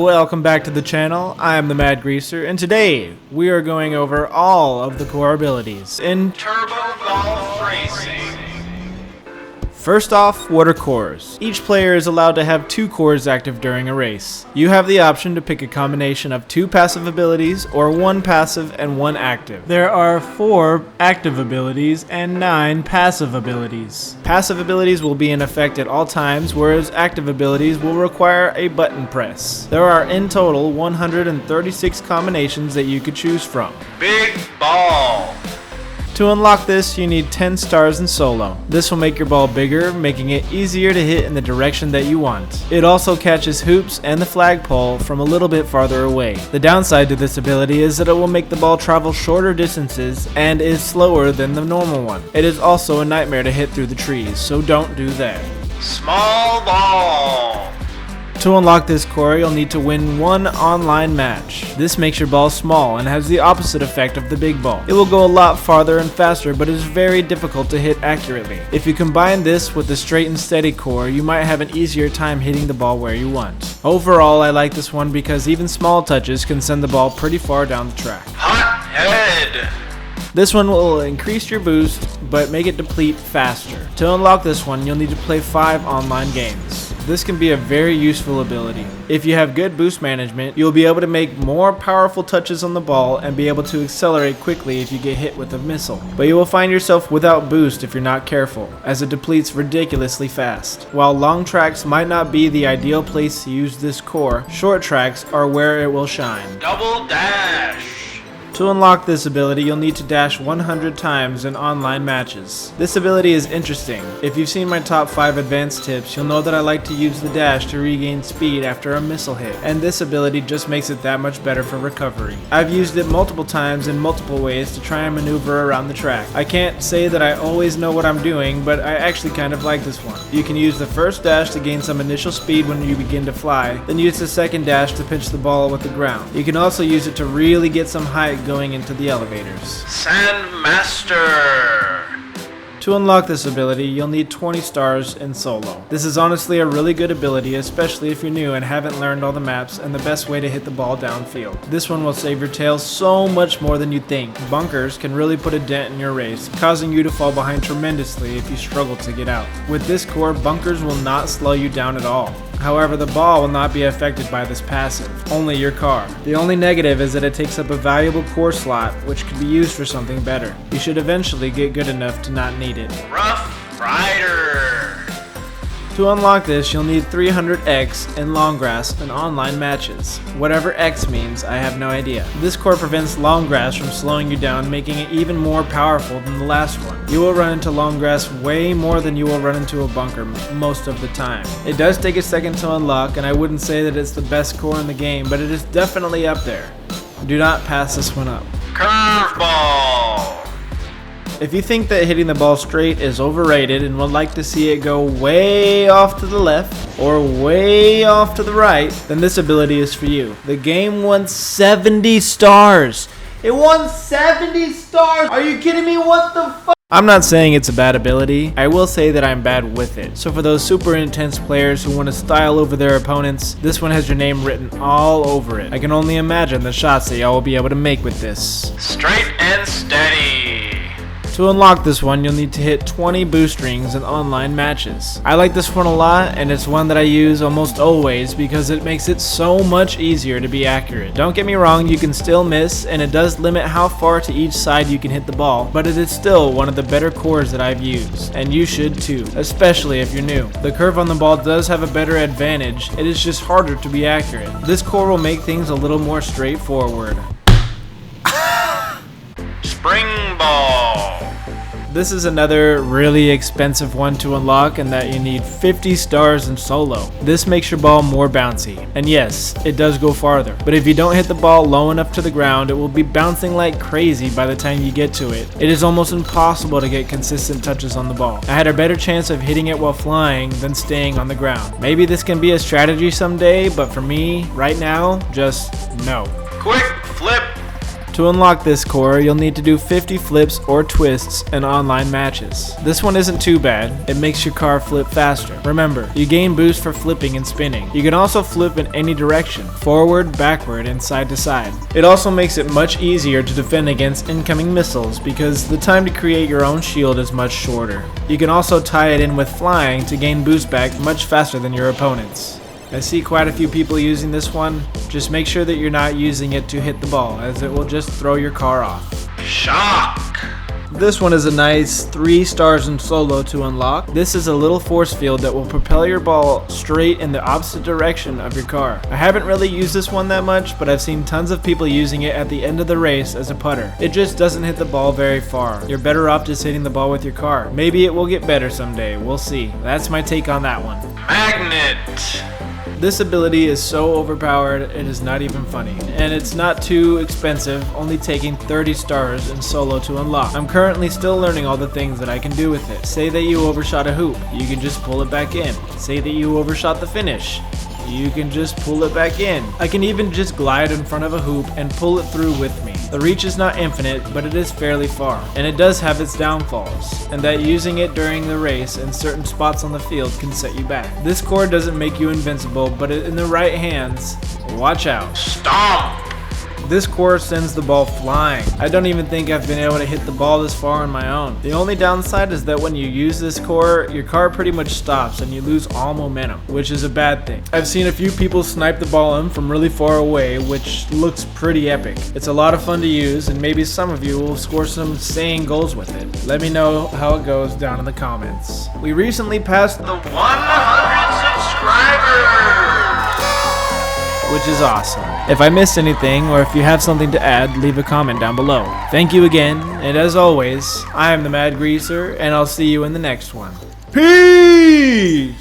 Welcome back to the channel. I am TheMadeGreaser, and today we are going over all of the core abilities in Curveball Racing. First off, what are cores? Each player is allowed to have 2 cores active during a race. You have the option to pick a combination of 2 passive abilities or 1 passive and 1 active. There are 4 active abilities and 9 passive abilities. Passive abilities will be in effect at all times, whereas active abilities will require a button press. There are in total 136 combinations that you could choose from. Big ball. To unlock this, you need 10 stars in solo. This will make your ball bigger, making it easier to hit in the direction that you want. It also catches hoops and the flagpole from a little bit farther away. The downside to this ability is that it will make the ball travel shorter distances and is slower than the normal one. It is also a nightmare to hit through the trees, so don't do that. Small ball. To unlock this core, you'll need to win 1 online match. This makes your ball small and has the opposite effect of the big ball. It will go a lot farther and faster, but is very difficult to hit accurately. If you combine this with the Strait and Steady core, you might have an easier time hitting the ball where you want. Overall, I like this one because even small touches can send the ball pretty far down the track. Hot head. This one will increase your boost, but make it deplete faster. To unlock this one, you'll need to play 5 online games. This can be a very useful ability. If you have good boost management, you'll be able to make more powerful touches on the ball and be able to accelerate quickly if you get hit with a missile. But you will find yourself without boost if you're not careful, as it depletes ridiculously fast. While long tracks might not be the ideal place to use this core, short tracks are where it will shine. Double dash. To unlock this ability, you'll need to dash 100 times in online matches. This ability is interesting. If you've seen my top 5 advanced tips, you'll know that I like to use the dash to regain speed after a missile hit, and this ability just makes it that much better for recovery. I've used it multiple times in multiple ways to try and maneuver around the track. I can't say that I always know what I'm doing, but I actually kind of like this one. You can use the first dash to gain some initial speed when you begin to fly, then use the second dash to pinch the ball with the ground. You can also use it to really get some height going into the elevators. Sandmaster. To unlock this ability, you'll need 20 stars in solo. This is honestly a really good ability, especially if you're new and haven't learned all the maps and the best way to hit the ball downfield. This one will save your tail so much more than you think. Bunkers can really put a dent in your race, causing you to fall behind tremendously if you struggle to get out. With this core, bunkers will not slow you down at all. However, the ball will not be affected by this passive, only your car. The only negative is that it takes up a valuable core slot, which could be used for something better. You should eventually get good enough to not need it. Rough Rider. To unlock this, you'll need 300 X in long grass and online matches. Whatever X means, I have no idea. This core prevents long grass from slowing you down, making it even more powerful than the last one. You will run into long grass way more than you will run into a bunker most of the time. It does take a second to unlock, and I wouldn't say that it's the best core in the game, but it is definitely up there. Do not pass this one up. Curveball. If you think that hitting the ball straight is overrated and would like to see it go way off to the left or way off to the right, then this ability is for you. The game won 70 stars. It won 70 stars! Are you kidding me? What the fuck? I'm not saying it's a bad ability. I will say that I'm bad with it. So for those super intense players who want to style over their opponents, this one has your name written all over it. I can only imagine the shots that y'all will be able to make with this. Straight and Steady. To unlock this one, you'll need to hit 20 boost rings in online matches. I like this one a lot, and it's one that I use almost always because it makes it so much easier to be accurate. Don't get me wrong, you can still miss, and it does limit how far to each side you can hit the ball, but it is still one of the better cores that I've used, and you should too, especially if you're new. The curve on the ball does have a better advantage, it is just harder to be accurate. This core will make things a little more straightforward. Spring ball. This is another really expensive one to unlock, and that you need 50 stars in solo. This makes your ball more bouncy. And yes, it does go farther. But if you don't hit the ball low enough to the ground, it will be bouncing like crazy by the time you get to it. It is almost impossible to get consistent touches on the ball. I had a better chance of hitting it while flying than staying on the ground. Maybe this can be a strategy someday, but for me, right now, just no. Quick flip. To To unlock this core, you'll need to do 50 flips or twists in online matches. This one isn't too bad, it makes your car flip faster. Remember, you gain boost for flipping and spinning. You can also flip in any direction, forward, backward, and side to side. It also makes it much easier to defend against incoming missiles because the time to create your own shield is much shorter. You can also tie it in with flying to gain boost back much faster than your opponents. I see quite a few people using this one. Just make sure that you're not using it to hit the ball, as it will just throw your car off. Shock. This one is a nice 3 stars in solo to unlock. This is a little force field that will propel your ball straight in the opposite direction of your car. I haven't really used this one that much, but I've seen tons of people using it at the end of the race as a putter. It just doesn't hit the ball very far. You're better off just hitting the ball with your car. Maybe it will get better someday, we'll see. That's my take on that one. Magnet. This ability is so overpowered, it is not even funny. And it's not too expensive, only taking 30 stars in solo to unlock. I'm currently still learning all the things that I can do with it. Say that you overshot a hoop, you can just pull it back in. Say that you overshot the finish, you can just pull it back in. I can even just glide in front of a hoop and pull it through with me. The reach is not infinite, but it is fairly far, and it does have its downfalls, and that using it during the race in certain spots on the field can set you back. This core doesn't make you invincible, but in the right hands, watch out. Stomp. This core sends the ball flying. I don't even think I've been able to hit the ball this far on my own. The only downside is that when you use this core, your car pretty much stops and you lose all momentum, which is a bad thing. I've seen a few people snipe the ball in from really far away, which looks pretty epic. It's a lot of fun to use, and maybe some of you will score some insane goals with it. Let me know how it goes down in the comments. We recently passed The 100 subscribers. which is awesome. If I missed anything, or if you have something to add, leave a comment down below. Thank you again, and as always, I am TheMadeGreaser, and I'll see you in the next one. Peace!